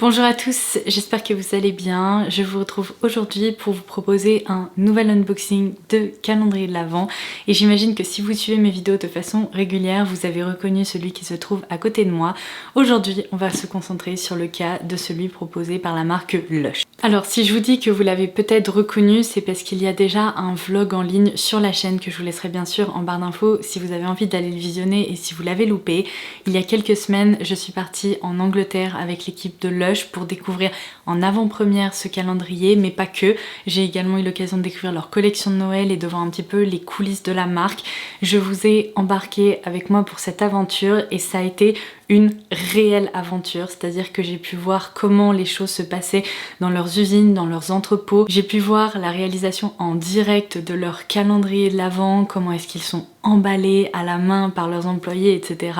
Bonjour à tous, j'espère que vous allez bien. Je vous retrouve aujourd'hui pour vous proposer un nouvel unboxing de calendrier de l'Avent. Et j'imagine que si vous suivez mes vidéos de façon régulière, vous avez reconnu celui qui se trouve à côté de moi. Aujourd'hui, on va se concentrer sur le cas de celui proposé par la marque Lush. Alors si je vous dis que vous l'avez peut-être reconnu, c'est parce qu'il y a déjà un vlog en ligne sur la chaîne que je vous laisserai bien sûr en barre d'infos si vous avez envie d'aller le visionner et si vous l'avez loupé. Il y a quelques semaines, je suis partie en Angleterre avec l'équipe de Lush pour découvrir en avant-première ce calendrier, mais pas que. J'ai également eu l'occasion de découvrir leur collection de Noël et de voir un petit peu les coulisses de la marque. Je vous ai embarqué avec moi pour cette aventure et ça a été une réelle aventure, c'est-à-dire que j'ai pu voir comment les choses se passaient dans leurs usines, dans leurs entrepôts. J'ai pu voir la réalisation en direct de leur calendrier de l'Avent, comment est-ce qu'ils sont emballés à la main par leurs employés, etc.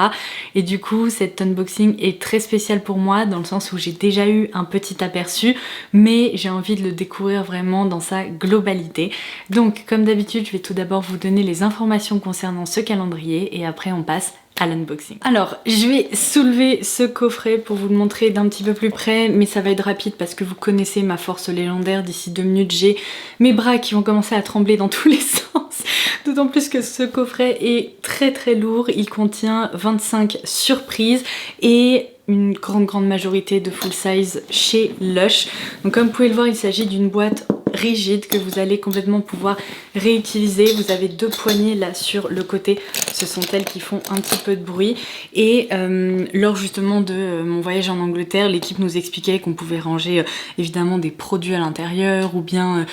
Et du coup, cet unboxing est très spécial pour moi dans le sens où j'ai déjà eu un petit aperçu, mais j'ai envie de le découvrir vraiment dans sa globalité. Donc, comme d'habitude, je vais tout d'abord vous donner les informations concernant ce calendrier et après on passe à l'unboxing. Alors, je vais soulever ce coffret pour vous le montrer d'un petit peu plus près, mais ça va être rapide parce que vous connaissez ma force légendaire. D'ici 2 minutes, j'ai mes bras qui vont commencer à trembler dans tous les sens. D'autant plus que ce coffret est très lourd. Il contient 25 surprises et une grande majorité de full size chez Lush. Donc comme vous pouvez le voir, il s'agit d'une boîte rigide que vous allez complètement pouvoir réutiliser. Vous avez 2 poignées là sur le côté, ce sont elles qui font un petit peu de bruit. Et lors justement de mon voyage en Angleterre, l'équipe nous expliquait qu'on pouvait ranger évidemment des produits à l'intérieur ou bien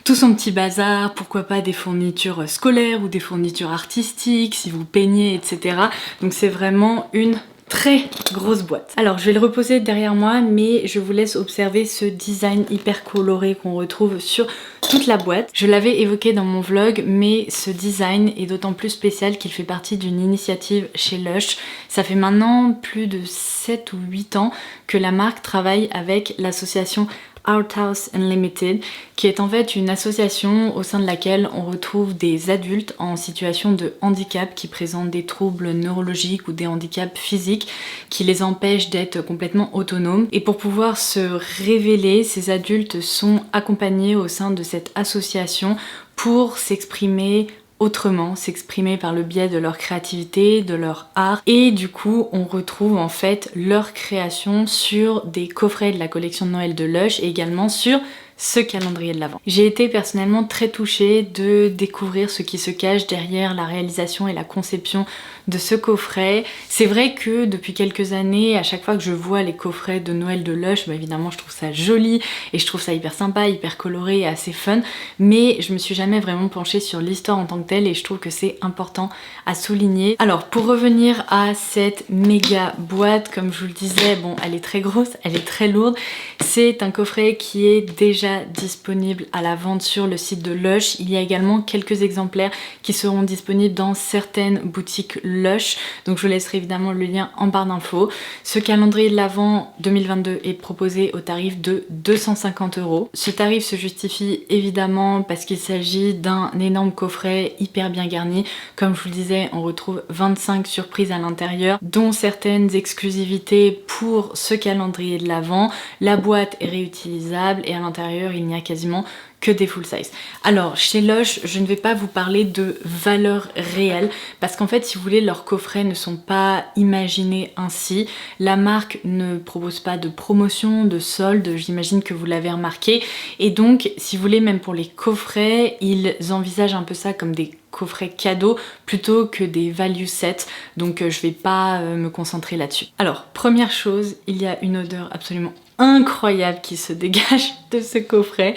tout son petit bazar, pourquoi pas des fournitures scolaires ou des fournitures artistiques, si vous peignez, etc. Donc c'est vraiment une très grosse boîte. Alors je vais le reposer derrière moi, mais je vous laisse observer ce design hyper coloré qu'on retrouve sur toute la boîte. Je l'avais évoqué dans mon vlog, mais ce design est d'autant plus spécial qu'il fait partie d'une initiative chez Lush. Ça fait maintenant plus de 7 ou 8 ans que la marque travaille avec l'association Arthouse Unlimited, qui est en fait une association au sein de laquelle on retrouve des adultes en situation de handicap qui présentent des troubles neurologiques ou des handicaps physiques qui les empêchent d'être complètement autonomes. Et pour pouvoir se révéler, ces adultes sont accompagnés au sein de cette association pour s'exprimer autrement, s'exprimer par le biais de leur créativité, de leur art, et du coup on retrouve en fait leur création sur des coffrets de la collection de Noël de Lush et également sur ce calendrier de l'Avent. J'ai été personnellement très touchée de découvrir ce qui se cache derrière la réalisation et la conception de ce coffret. C'est vrai que depuis quelques années, à chaque fois que je vois les coffrets de Noël de Lush, évidemment je trouve ça joli et je trouve ça hyper sympa, hyper coloré et assez fun, mais je me suis jamais vraiment penchée sur l'histoire en tant que telle et je trouve que c'est important à souligner. Alors pour revenir à cette méga boîte, comme je vous le disais, bon elle est très grosse, elle est très lourde, c'est un coffret qui est déjà disponible à la vente sur le site de Lush. Il y a également quelques exemplaires qui seront disponibles dans certaines boutiques Lush, donc je vous laisserai évidemment le lien en barre d'infos. Ce calendrier de l'Avent 2022 est proposé au tarif de 250 €. Ce tarif se justifie évidemment parce qu'il s'agit d'un énorme coffret hyper bien garni. Comme je vous le disais, on retrouve 25 surprises à l'intérieur, dont certaines exclusivités pour ce calendrier de l'Avent. La boîte est réutilisable et à l'intérieur il n'y a quasiment que des full size. Alors chez Lush, je ne vais pas vous parler de valeur réelle parce qu'en fait si vous voulez leurs coffrets ne sont pas imaginés ainsi. La marque ne propose pas de promotion, de solde, j'imagine que vous l'avez remarqué, et donc si vous voulez même pour les coffrets ils envisagent un peu ça comme des coffrets cadeaux plutôt que des value sets, donc je vais pas me concentrer là-dessus. Alors première chose, il y a une odeur absolument incroyable qui se dégage de ce coffret.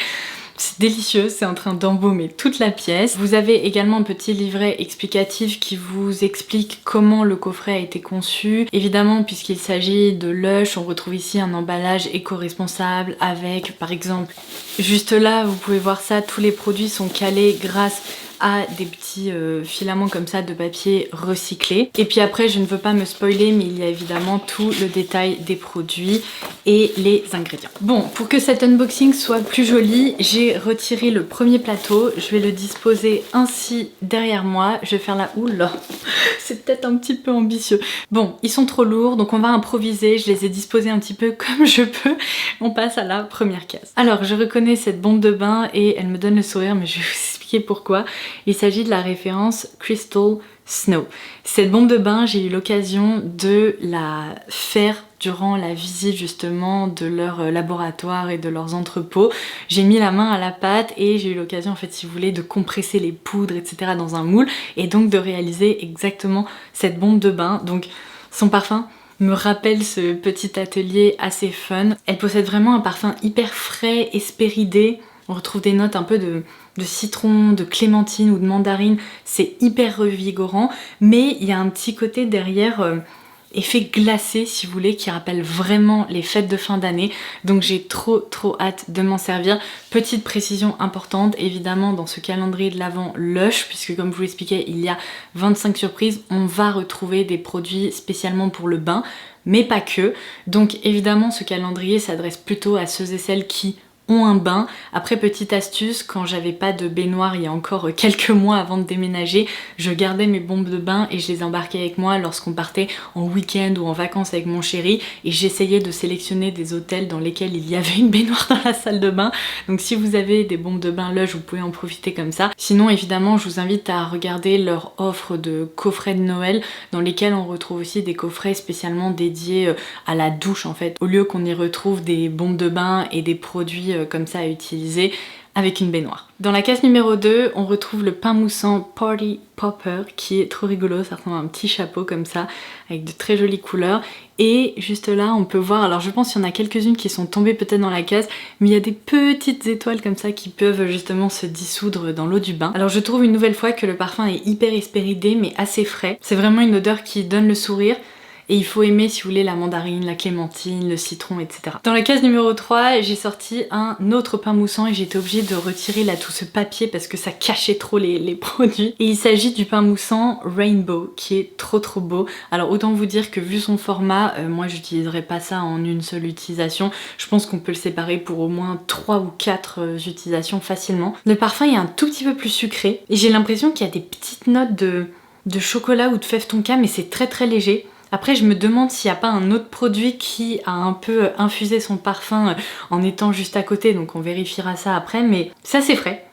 C'est délicieux, c'est en train d'embaumer toute la pièce. Vous avez également un petit livret explicatif qui vous explique comment le coffret a été conçu. Évidemment, puisqu'il s'agit de Lush, on retrouve ici un emballage éco-responsable avec, par exemple, juste là, vous pouvez voir ça, tous les produits sont calés grâce a des petits filaments comme ça de papier recyclé. Et puis après, je ne veux pas me spoiler, mais il y a évidemment tout le détail des produits et les ingrédients. Bon, pour que cet unboxing soit plus joli, j'ai retiré le premier plateau. Je vais le disposer ainsi derrière moi. Je vais faire la oula. C'est peut-être un petit peu ambitieux. Bon, ils sont trop lourds, donc on va improviser. Je les ai disposés un petit peu comme je peux. On passe à la première case. Alors, je reconnais cette bombe de bain et elle me donne le sourire, mais je vais vous expliquer pourquoi. Il s'agit de la référence Crystal Snow. Cette bombe de bain, j'ai eu l'occasion de la faire durant la visite justement de leur laboratoire et de leurs entrepôts. J'ai mis la main à la pâte et j'ai eu l'occasion en fait, si vous voulez, de compresser les poudres etc. dans un moule et donc de réaliser exactement cette bombe de bain. Donc son parfum me rappelle ce petit atelier assez fun. Elle possède vraiment un parfum hyper frais, hespéridé. On retrouve des notes un peu de citron, de clémentine ou de mandarine. C'est hyper revigorant, mais il y a un petit côté derrière effet glacé si vous voulez qui rappelle vraiment les fêtes de fin d'année, donc j'ai trop hâte de m'en servir. Petite précision importante évidemment dans ce calendrier de l'Avent Lush, puisque comme je vous l'expliquais il y a 25 surprises, on va retrouver des produits spécialement pour le bain mais pas que, donc évidemment ce calendrier s'adresse plutôt à ceux et celles qui ont un bain. Après, petite astuce, quand j'avais pas de baignoire il y a encore quelques mois avant de déménager, je gardais mes bombes de bain et je les embarquais avec moi lorsqu'on partait en week-end ou en vacances avec mon chéri, et j'essayais de sélectionner des hôtels dans lesquels il y avait une baignoire dans la salle de bain. Donc si vous avez des bombes de bain Lush, vous pouvez en profiter comme ça. Sinon évidemment je vous invite à regarder leur offre de coffrets de Noël dans lesquels on retrouve aussi des coffrets spécialement dédiés à la douche en fait, au lieu qu'on y retrouve des bombes de bain et des produits comme ça à utiliser avec une baignoire. Dans la case numéro 2, on retrouve le pain moussant Party Popper qui est trop rigolo, ça ressemble à un petit chapeau comme ça avec de très jolies couleurs. Et juste là on peut voir, alors je pense qu'il y en a quelques-unes qui sont tombées peut-être dans la case, mais il y a des petites étoiles comme ça qui peuvent justement se dissoudre dans l'eau du bain. Alors je trouve une nouvelle fois que le parfum est hyper hespéridé mais assez frais. C'est vraiment une odeur qui donne le sourire. Et il faut aimer si vous voulez la mandarine, la clémentine, le citron, etc. Dans la case numéro 3, j'ai sorti un autre pain moussant et j'étais obligée de retirer là tout ce papier parce que ça cachait trop les produits. Et il s'agit du pain moussant Rainbow qui est trop beau. Alors autant vous dire que vu son format, moi j'utiliserai pas ça en une seule utilisation. Je pense qu'on peut le séparer pour au moins 3 ou 4 utilisations facilement. Le parfum est un tout petit peu plus sucré et j'ai l'impression qu'il y a des petites notes de chocolat ou de fève tonka, mais c'est très léger. Après je me demande s'il n'y a pas un autre produit qui a un peu infusé son parfum en étant juste à côté, donc on vérifiera ça après, mais c'est assez frais,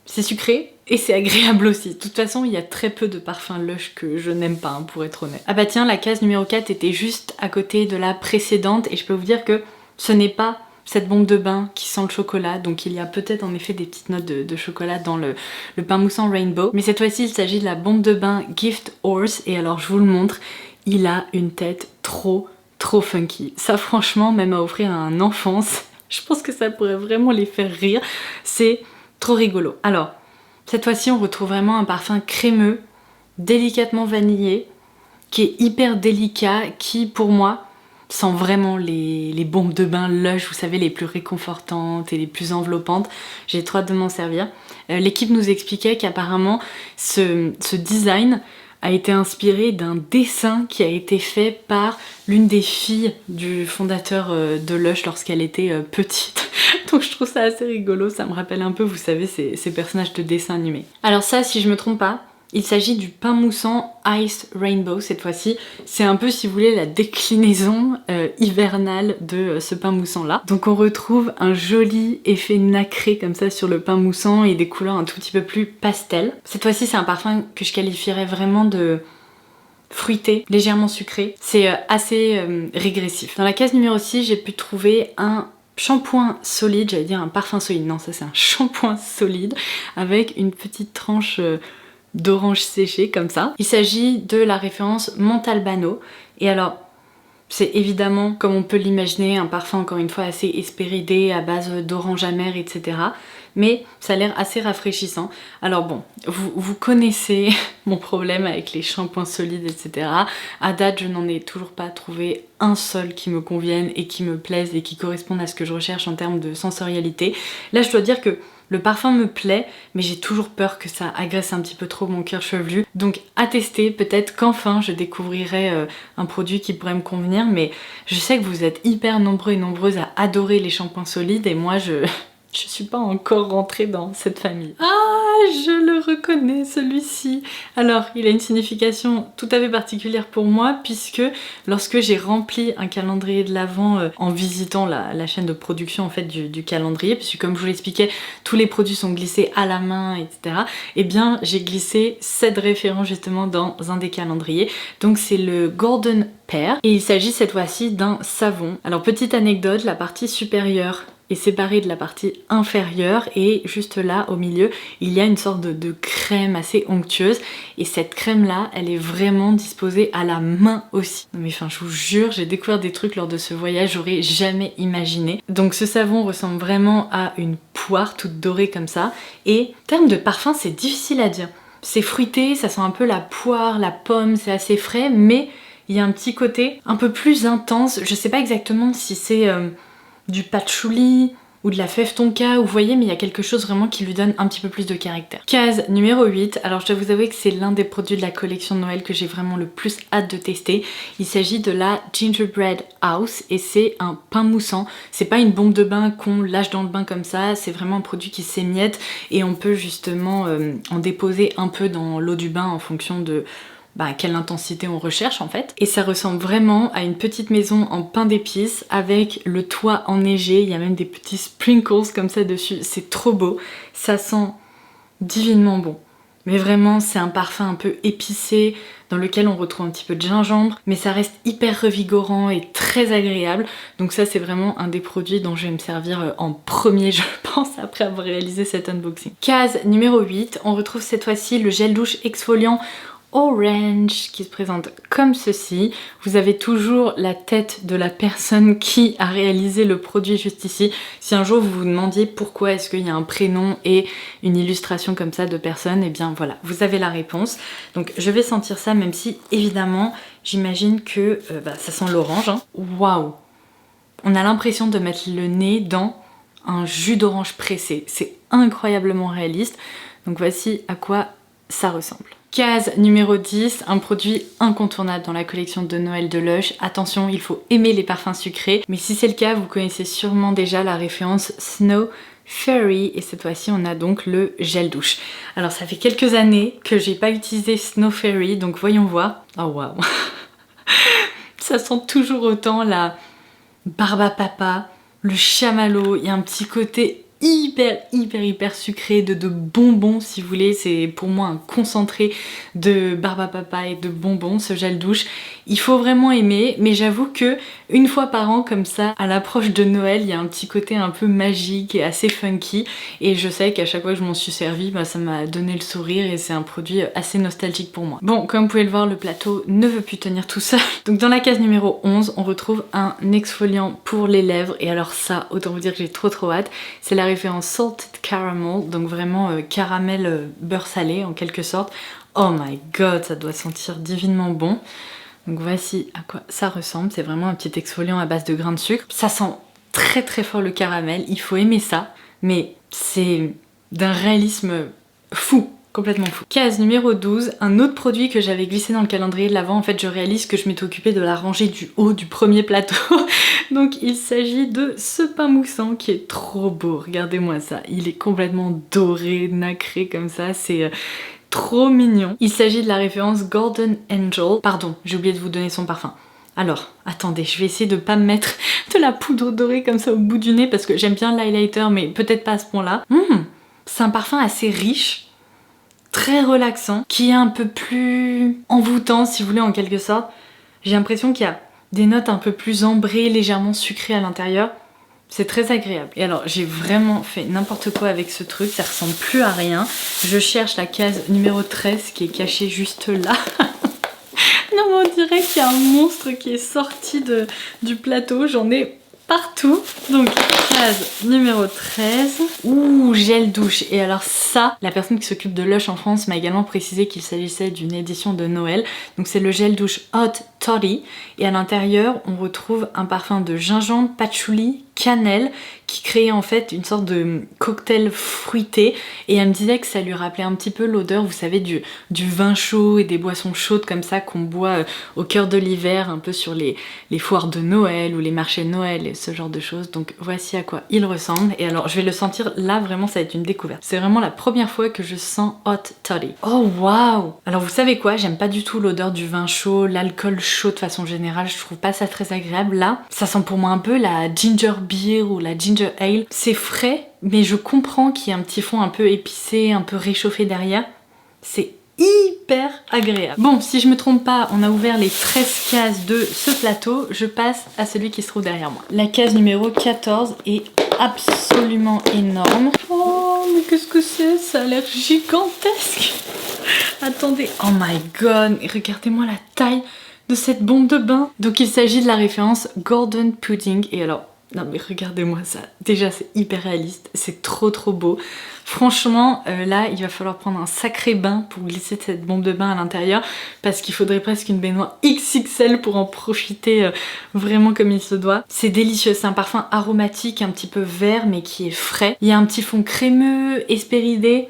c'est sucré et c'est agréable aussi. De toute façon il y a très peu de parfums Lush que je n'aime pas pour être honnête. Ah bah tiens, la case numéro 4 était juste à côté de la précédente et je peux vous dire que ce n'est pas cette bombe de bain qui sent le chocolat, donc il y a peut-être en effet des petites notes de chocolat dans le pain moussant Rainbow, mais cette fois-ci il s'agit de la bombe de bain Gift Horse et alors je vous le montre. Il a une tête trop funky. Ça franchement, même à offrir à un enfant, je pense que ça pourrait vraiment les faire rire. C'est trop rigolo. Alors, cette fois-ci on retrouve vraiment un parfum crémeux, délicatement vanillé, qui est hyper délicat, qui pour moi sent vraiment les bombes de bain Lush, vous savez, les plus réconfortantes et les plus enveloppantes. J'ai trop hâte de m'en servir. L'équipe nous expliquait qu'apparemment ce design a été inspiré d'un dessin qui a été fait par l'une des filles du fondateur de Lush lorsqu'elle était petite. Donc je trouve ça assez rigolo, ça me rappelle un peu, vous savez, ces personnages de dessins animés. Alors ça, si je me trompe pas, il s'agit du pain moussant Ice Rainbow cette fois-ci. C'est un peu, si vous voulez, la déclinaison hivernale de ce pain moussant là. Donc on retrouve un joli effet nacré comme ça sur le pain moussant et des couleurs un tout petit peu plus pastel. Cette fois-ci c'est un parfum que je qualifierais vraiment de fruité, légèrement sucré. C'est assez régressif. Dans la case numéro 6, j'ai pu trouver un shampoing solide, j'allais dire un parfum solide, non ça c'est un shampoing solide avec une petite tranche d'orange séché comme ça. Il s'agit de la référence Montalbano et alors c'est évidemment, comme on peut l'imaginer, un parfum encore une fois assez hespéridé à base d'orange amère, etc. Mais ça a l'air assez rafraîchissant. Alors bon, vous connaissez mon problème avec les shampoings solides, etc. À date, je n'en ai toujours pas trouvé un seul qui me convienne et qui me plaise et qui corresponde à ce que je recherche en termes de sensorialité. Là, je dois dire que Le parfum me plaît, mais j'ai toujours peur que ça agresse un petit peu trop mon cuir chevelu. Donc à tester, peut-être qu'enfin je découvrirai un produit qui pourrait me convenir, mais je sais que vous êtes hyper nombreux et nombreuses à adorer les shampoings solides et moi je suis pas encore rentrée dans cette famille. Ah, je le reconnais celui-ci. Alors, il a une signification tout à fait particulière pour moi puisque lorsque j'ai rempli un calendrier de l'Avent en visitant la chaîne de production en fait du calendrier, puisque comme je vous l'expliquais, tous les produits sont glissés à la main, etc. Eh bien, j'ai glissé cette référence justement dans un des calendriers. Donc c'est le Golden Pear et il s'agit cette fois-ci d'un savon. Alors petite anecdote, la partie supérieure est séparée de la partie inférieure et juste là au milieu il y a une sorte de crème assez onctueuse et cette crème là elle est vraiment disposée à la main aussi. Mais enfin je vous jure, j'ai découvert des trucs lors de ce voyage, j'aurais jamais imaginé. Donc ce savon ressemble vraiment à une poire toute dorée comme ça et en termes de parfum c'est difficile à dire. C'est fruité, ça sent un peu la poire, la pomme, c'est assez frais mais il y a un petit côté un peu plus intense, je sais pas exactement si c'est du patchouli ou de la fève tonka, vous voyez, mais il y a quelque chose vraiment qui lui donne un petit peu plus de caractère. Case numéro 8, alors je dois vous avouer que c'est l'un des produits de la collection de Noël que j'ai vraiment le plus hâte de tester. Il s'agit de la Gingerbread House et c'est un pain moussant. C'est pas une bombe de bain qu'on lâche dans le bain comme ça, c'est vraiment un produit qui s'émiette et on peut justement en déposer un peu dans l'eau du bain en fonction de quelle intensité on recherche en fait. Et ça ressemble vraiment à une petite maison en pain d'épices avec le toit enneigé, il y a même des petits sprinkles comme ça dessus, c'est trop beau, ça sent divinement bon. Mais vraiment c'est un parfum un peu épicé dans lequel on retrouve un petit peu de gingembre, mais ça reste hyper revigorant et très agréable. Donc ça c'est vraiment un des produits dont je vais me servir en premier je pense après avoir réalisé cet unboxing. Case numéro 8, on retrouve cette fois-ci le gel douche exfoliant Orange qui se présente comme ceci. Vous avez toujours la tête de la personne qui a réalisé le produit juste ici. Si un jour vous vous demandiez pourquoi est-ce qu'il y a un prénom et une illustration comme ça de personne, et bien voilà, vous avez la réponse. Donc je vais sentir ça même si évidemment j'imagine que ça sent l'orange. Waouh! On a l'impression de mettre le nez dans un jus d'orange pressé. C'est incroyablement réaliste. Donc voici à quoi ça ressemble. Case numéro 10, un produit incontournable dans la collection de Noël de Lush. Attention, il faut aimer les parfums sucrés, mais si c'est le cas, vous connaissez sûrement déjà la référence Snow Fairy et cette fois-ci on a donc le gel douche. Alors ça fait quelques années que j'ai pas utilisé Snow Fairy, donc voyons voir. Oh waouh. Ça sent toujours autant la barbe à papa, le chamallow, il y a un petit côté hyper sucré, de bonbons si vous voulez. C'est pour moi un concentré de barbe à papa et de bonbons ce gel douche. Il faut vraiment aimer, mais j'avoue que une fois par an comme ça, à l'approche de Noël, il y a un petit côté un peu magique et assez funky et je sais qu'à chaque fois que je m'en suis servi, ça m'a donné le sourire et c'est un produit assez nostalgique pour moi. Bon, comme vous pouvez le voir, le plateau ne veut plus tenir tout seul. Donc dans la case numéro 11, on retrouve un exfoliant pour les lèvres et alors ça, autant vous dire que j'ai trop hâte. C'est la référence Salted Caramel, donc vraiment caramel beurre salé en quelque sorte. Oh my god, ça doit sentir divinement bon. Donc voici à quoi ça ressemble, c'est vraiment un petit exfoliant à base de grains de sucre. Ça sent très fort le caramel, il faut aimer ça, mais c'est d'un réalisme fou. Complètement fou. Case numéro 12, un autre produit que j'avais glissé dans le calendrier de l'Avent. En fait, je réalise que je m'étais occupée de la rangée du haut du premier plateau. Donc, il s'agit de ce pain moussant qui est trop beau. Regardez-moi ça. Il est complètement doré, nacré comme ça. C'est trop mignon. Il s'agit de la référence Golden Angel. Pardon, j'ai oublié de vous donner son parfum. Alors, attendez, je vais essayer de pas me mettre de la poudre dorée comme ça au bout du nez parce que j'aime bien l'highlighter, mais peut-être pas à ce point-là. C'est un parfum assez riche, très relaxant, qui est un peu plus envoûtant si vous voulez en quelque sorte. J'ai l'impression qu'il y a des notes un peu plus ambrées, légèrement sucrées à l'intérieur. C'est très agréable. Et alors j'ai vraiment fait n'importe quoi avec ce truc, ça ressemble plus à rien. Je cherche la case numéro 13 qui est cachée juste là. Non mais on dirait qu'il y a un monstre qui est sorti du plateau, j'en ai partout. Donc case numéro 13. Ouh, gel douche. Et alors ça, la personne qui s'occupe de Lush en France m'a également précisé qu'il s'agissait d'une édition de Noël. Donc c'est le gel douche Hot Toddy et à l'intérieur on retrouve un parfum de gingembre, patchouli, cannelle qui crée en fait une sorte de cocktail fruité et elle me disait que ça lui rappelait un petit peu l'odeur, vous savez, du vin chaud et des boissons chaudes comme ça qu'on boit au cœur de l'hiver, un peu sur les foires de Noël ou les marchés de Noël et ce genre de choses. Donc voici à quoi il ressemble et alors je vais le sentir là, vraiment ça va être une découverte. C'est vraiment la première fois que je sens Hot Toddy. Oh waouh! Alors vous savez quoi, j'aime pas du tout l'odeur du vin chaud, l'alcool chaud de façon générale, je trouve pas ça très agréable. Là, ça sent pour moi un peu la ginger beer ou la ginger ale. C'est frais, mais je comprends qu'il y a un petit fond un peu épicé, un peu réchauffé derrière. C'est hyper agréable. Bon, si je me trompe pas, on a ouvert les 13 cases de ce plateau. Je passe à celui qui se trouve derrière moi. La case numéro 14 est absolument énorme. Oh, mais qu'est-ce que c'est? Ça a l'air gigantesque. Attendez, oh my god, regardez-moi la taille de cette bombe de bain. Donc il s'agit de la référence Golden Pudding. Et alors, non mais regardez-moi ça. Déjà c'est hyper réaliste, c'est trop beau. Franchement, là il va falloir prendre un sacré bain pour glisser cette bombe de bain à l'intérieur parce qu'il faudrait presque une baignoire XXL pour en profiter vraiment comme il se doit. C'est délicieux, c'est un parfum aromatique un petit peu vert mais qui est frais. Il y a un petit fond crémeux, hespéridé.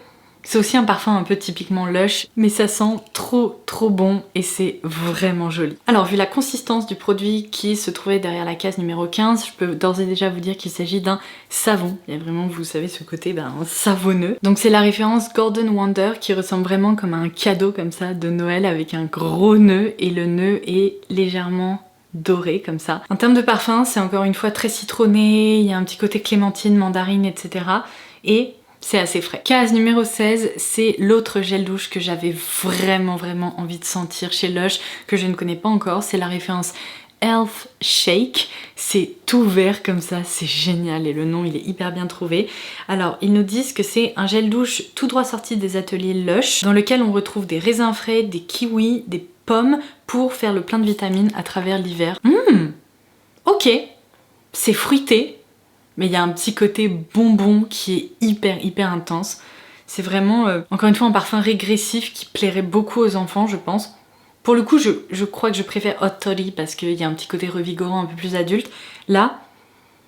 C'est aussi un parfum un peu typiquement Lush, mais ça sent trop bon et c'est vraiment joli. Alors vu la consistance du produit qui se trouvait derrière la case numéro 15, je peux d'ores et déjà vous dire qu'il s'agit d'un savon. Il y a vraiment, vous savez, ce côté savonneux. Donc c'est la référence Golden Wonder qui ressemble vraiment comme un cadeau comme ça de Noël avec un gros nœud et le nœud est légèrement doré comme ça. En termes de parfum, c'est encore une fois très citronné, il y a un petit côté clémentine, mandarine, etc. Et c'est assez frais. Case numéro 16, c'est l'autre gel douche que j'avais vraiment envie de sentir chez Lush, que je ne connais pas encore. C'est la référence Elf Shake. C'est tout vert comme ça, c'est génial et le nom il est hyper bien trouvé. Alors ils nous disent que c'est un gel douche tout droit sorti des ateliers Lush, dans lequel on retrouve des raisins frais, des kiwis, des pommes pour faire le plein de vitamines à travers l'hiver. Ok, c'est fruité. Mais il y a un petit côté bonbon qui est hyper intense. C'est vraiment, encore une fois, un parfum régressif qui plairait beaucoup aux enfants, je pense. Pour le coup, je crois que je préfère Hot Toddy parce qu'il y a un petit côté revigorant un peu plus adulte. Là,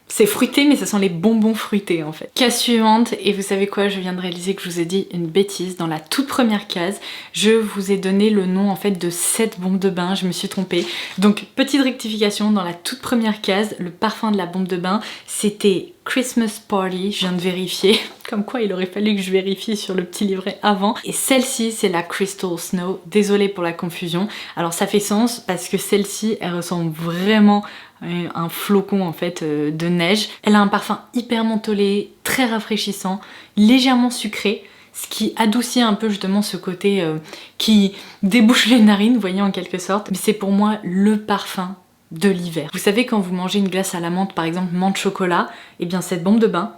c'est fruité, mais ça sent les bonbons fruités en fait. Case suivante, et vous savez quoi, je viens de réaliser que je vous ai dit une bêtise. Dans la toute première case, je vous ai donné le nom en fait de cette bombe de bain, je me suis trompée. Donc petite rectification, dans la toute première case, le parfum de la bombe de bain, c'était Christmas Party, je viens de vérifier. Comme quoi il aurait fallu que je vérifie sur le petit livret avant. Et celle-ci, c'est la Crystal Snow. Désolée pour la confusion. Alors ça fait sens parce que celle-ci, elle ressemble vraiment à un flocon en fait de neige. Elle a un parfum hyper mentholé, très rafraîchissant, légèrement sucré. Ce qui adoucit un peu justement ce côté qui débouche les narines, vous voyez en quelque sorte. Mais c'est pour moi le parfum de l'hiver. Vous savez quand vous mangez une glace à la menthe, par exemple menthe chocolat, et bien cette bombe de bain,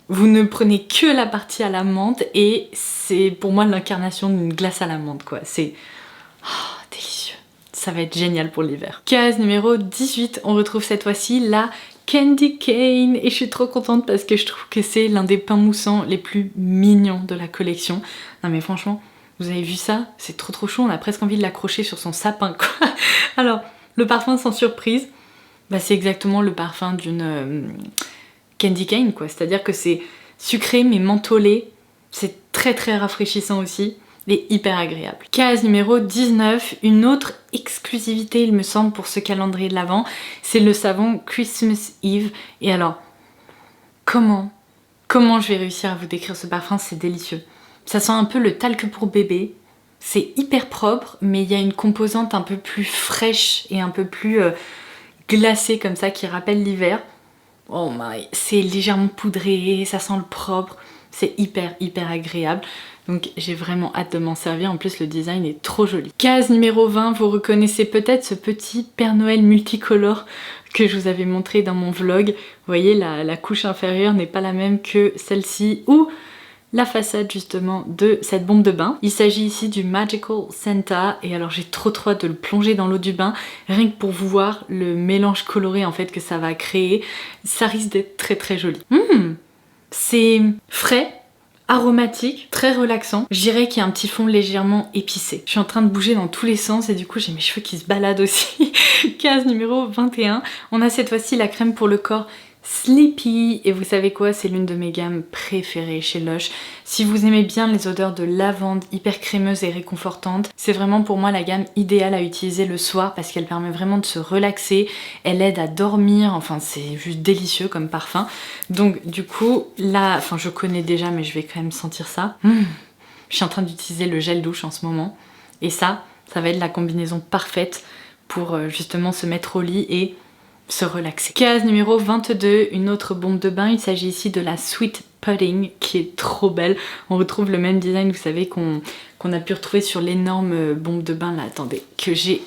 vous ne prenez que la partie à la menthe et c'est pour moi l'incarnation d'une glace à la menthe quoi. C'est délicieux. Ça va être génial pour l'hiver. Case numéro 18, on retrouve cette fois-ci la Candy Cane et je suis trop contente parce que je trouve que c'est l'un des pains moussants les plus mignons de la collection. Non mais franchement, vous avez vu ça? C'est trop chaud, on a presque envie de l'accrocher sur son sapin quoi. Alors, le parfum sans surprise, c'est exactement le parfum d'une Candy Cane quoi, c'est-à-dire que c'est sucré mais mentholé, c'est très rafraîchissant aussi et hyper agréable. Case numéro 19, une autre exclusivité il me semble pour ce calendrier de l'Avent, c'est le savon Christmas Eve. Et alors, comment je vais réussir à vous décrire ce parfum? C'est délicieux. Ça sent un peu le talc pour bébé, c'est hyper propre mais il y a une composante un peu plus fraîche et un peu plus glacée comme ça qui rappelle l'hiver. Oh my, c'est légèrement poudré, ça sent le propre, c'est hyper agréable. Donc j'ai vraiment hâte de m'en servir, en plus le design est trop joli. Case numéro 20, vous reconnaissez peut-être ce petit Père Noël multicolore que je vous avais montré dans mon vlog. Vous voyez, la couche inférieure n'est pas la même que celle-ci ou la façade justement de cette bombe de bain. Il s'agit ici du Magical Santa et alors j'ai trop hâte de le plonger dans l'eau du bain rien que pour vous voir le mélange coloré en fait que ça va créer. Ça risque d'être très joli. C'est frais, aromatique, très relaxant. Je dirais qu'il y a un petit fond légèrement épicé. Je suis en train de bouger dans tous les sens et du coup j'ai mes cheveux qui se baladent aussi. Case numéro 21. On a cette fois-ci la crème pour le corps Sleepy, et vous savez quoi, c'est l'une de mes gammes préférées chez Lush. Si vous aimez bien les odeurs de lavande hyper crémeuses et réconfortantes, c'est vraiment pour moi la gamme idéale à utiliser le soir parce qu'elle permet vraiment de se relaxer, elle aide à dormir, enfin c'est juste délicieux comme parfum. Donc du coup là, enfin je connais déjà mais je vais quand même sentir ça. Je suis en train d'utiliser le gel douche en ce moment et ça va être la combinaison parfaite pour justement se mettre au lit et se relaxer. Case numéro 22, une autre bombe de bain. Il s'agit ici de la Sweet Pudding qui est trop belle. On retrouve le même design, vous savez, qu'on a pu retrouver sur l'énorme bombe de bain là, attendez, que j'ai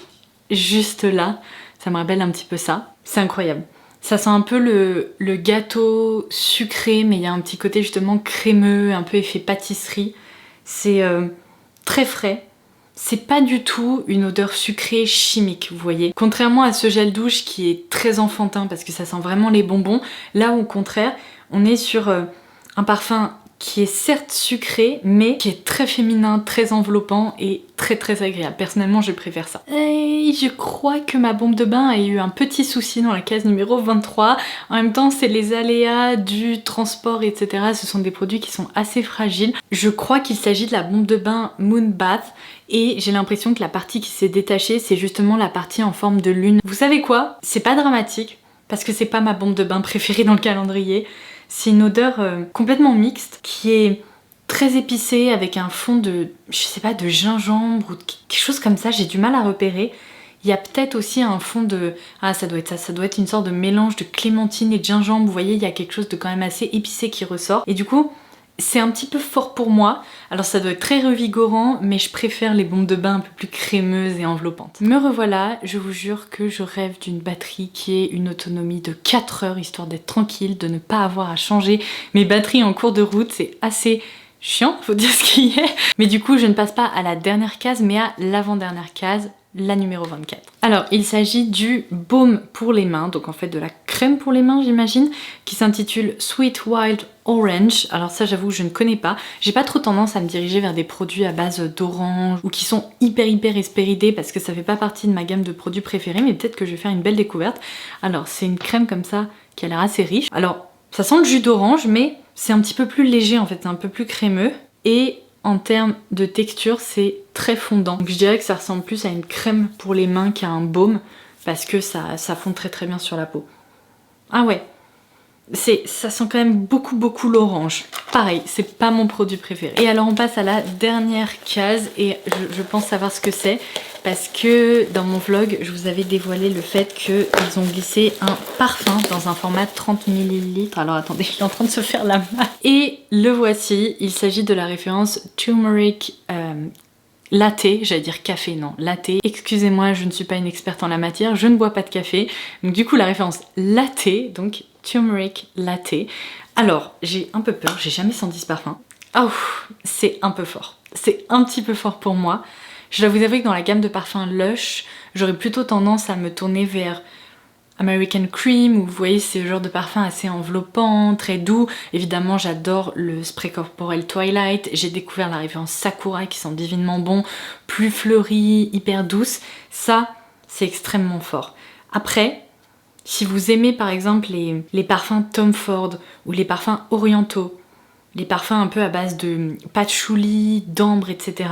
juste là. Ça me rappelle un petit peu ça. C'est incroyable. Ça sent un peu le gâteau sucré, mais il y a un petit côté justement crémeux, un peu effet pâtisserie. C'est très frais. C'est pas du tout une odeur sucrée chimique, vous voyez. Contrairement à ce gel douche qui est très enfantin parce que ça sent vraiment les bonbons, là au contraire, on est sur un parfum qui est certes sucré, mais qui est très féminin, très enveloppant et très très agréable. Personnellement, je préfère ça. Et je crois que ma bombe de bain a eu un petit souci dans la case numéro 23. En même temps, c'est les aléas du transport, etc. Ce sont des produits qui sont assez fragiles. Je crois qu'il s'agit de la bombe de bain Moon Bath et j'ai l'impression que la partie qui s'est détachée, c'est justement la partie en forme de lune. Vous savez quoi? C'est pas dramatique parce que c'est pas ma bombe de bain préférée dans le calendrier. C'est une odeur complètement mixte qui est très épicée avec un fond de, je sais pas, de gingembre ou quelque chose comme ça, j'ai du mal à repérer. Il y a peut-être aussi un fond de... Ah, ça doit être ça, ça doit être une sorte de mélange de clémentine et de gingembre. Vous voyez, il y a quelque chose de quand même assez épicé qui ressort. Et du coup, c'est un petit peu fort pour moi. Alors ça doit être très revigorant, mais je préfère les bombes de bain un peu plus crémeuses et enveloppantes. Me revoilà, je vous jure que je rêve d'une batterie qui ait une autonomie de 4 heures, histoire d'être tranquille, de ne pas avoir à changer mes batteries en cours de route. C'est assez chiant, faut dire ce qu'il y a. Mais du coup, je ne passe pas à la dernière case, mais à l'avant-dernière case, la numéro 24. Alors, il s'agit du baume pour les mains, donc en fait de la crème pour les mains, j'imagine, qui s'intitule Sweet Wild Orange. Alors ça, j'avoue, je ne connais pas. J'ai pas trop tendance à me diriger vers des produits à base d'orange ou qui sont hyper hespéridés parce que ça fait pas partie de ma gamme de produits préférés, mais peut-être que je vais faire une belle découverte. Alors, c'est une crème comme ça qui a l'air assez riche. Alors, ça sent le jus d'orange, mais c'est un petit peu plus léger en fait, c'est un peu plus crémeux. Et en termes de texture, c'est très fondant. Donc je dirais que ça ressemble plus à une crème pour les mains qu'à un baume parce que ça fond très très bien sur la peau. Ah ouais, ça sent quand même beaucoup l'orange. Pareil, c'est pas mon produit préféré. Et alors on passe à la dernière case et je pense savoir ce que c'est parce que dans mon vlog, je vous avais dévoilé le fait qu'ils ont glissé un parfum dans un format 30 ml. Alors attendez, je suis en train de se faire la main. Et le voici, il s'agit de la référence Turmeric Latte, j'allais dire café, non, latte. Excusez-moi, je ne suis pas une experte en la matière, je ne bois pas de café. Donc du coup, la référence latte, donc Turmeric Latte. Alors, j'ai un peu peur, j'ai jamais senti ce parfum. Oh, c'est un peu fort. C'est un petit peu fort pour moi. Je dois vous avouer que dans la gamme de parfums Lush, j'aurais plutôt tendance à me tourner vers American Cream, où vous voyez c'est le genre de parfum assez enveloppant, très doux. Évidemment j'adore le spray corporel Twilight, j'ai découvert la référence Sakura qui sent divinement bon, plus fleurie, hyper douce. Ça, c'est extrêmement fort. Après, si vous aimez par exemple les parfums Tom Ford ou les parfums orientaux, les parfums un peu à base de patchouli, d'ambre, etc.,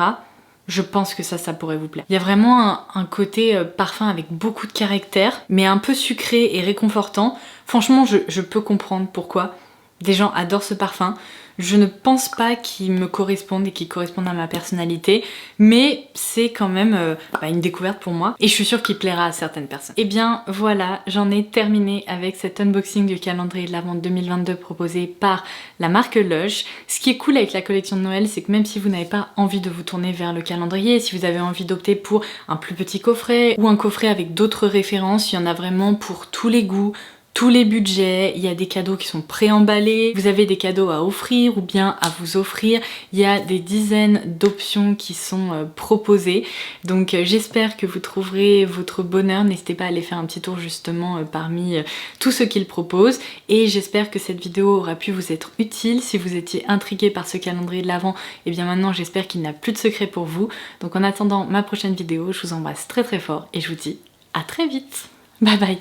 je pense que ça pourrait vous plaire. Il y a vraiment un côté parfum avec beaucoup de caractère, mais un peu sucré et réconfortant. Franchement, je peux comprendre pourquoi des gens adorent ce parfum. Je ne pense pas qu'il me corresponde et qu'il corresponde à ma personnalité, mais c'est quand même une découverte pour moi et je suis sûre qu'il plaira à certaines personnes. Et bien voilà, j'en ai terminé avec cet unboxing du calendrier de l'Avent 2022 proposé par la marque Lush. Ce qui est cool avec la collection de Noël, c'est que même si vous n'avez pas envie de vous tourner vers le calendrier, si vous avez envie d'opter pour un plus petit coffret ou un coffret avec d'autres références, il y en a vraiment pour tous les goûts, tous les budgets, il y a des cadeaux qui sont préemballés, vous avez des cadeaux à offrir ou bien à vous offrir, il y a des dizaines d'options qui sont proposées, donc j'espère que vous trouverez votre bonheur, n'hésitez pas à aller faire un petit tour justement parmi tout ce qu'ils proposent, et j'espère que cette vidéo aura pu vous être utile. Si vous étiez intrigué par ce calendrier de l'Avent, et bien maintenant j'espère qu'il n'a plus de secret pour vous, donc en attendant ma prochaine vidéo, je vous embrasse très très fort et je vous dis à très vite, bye bye.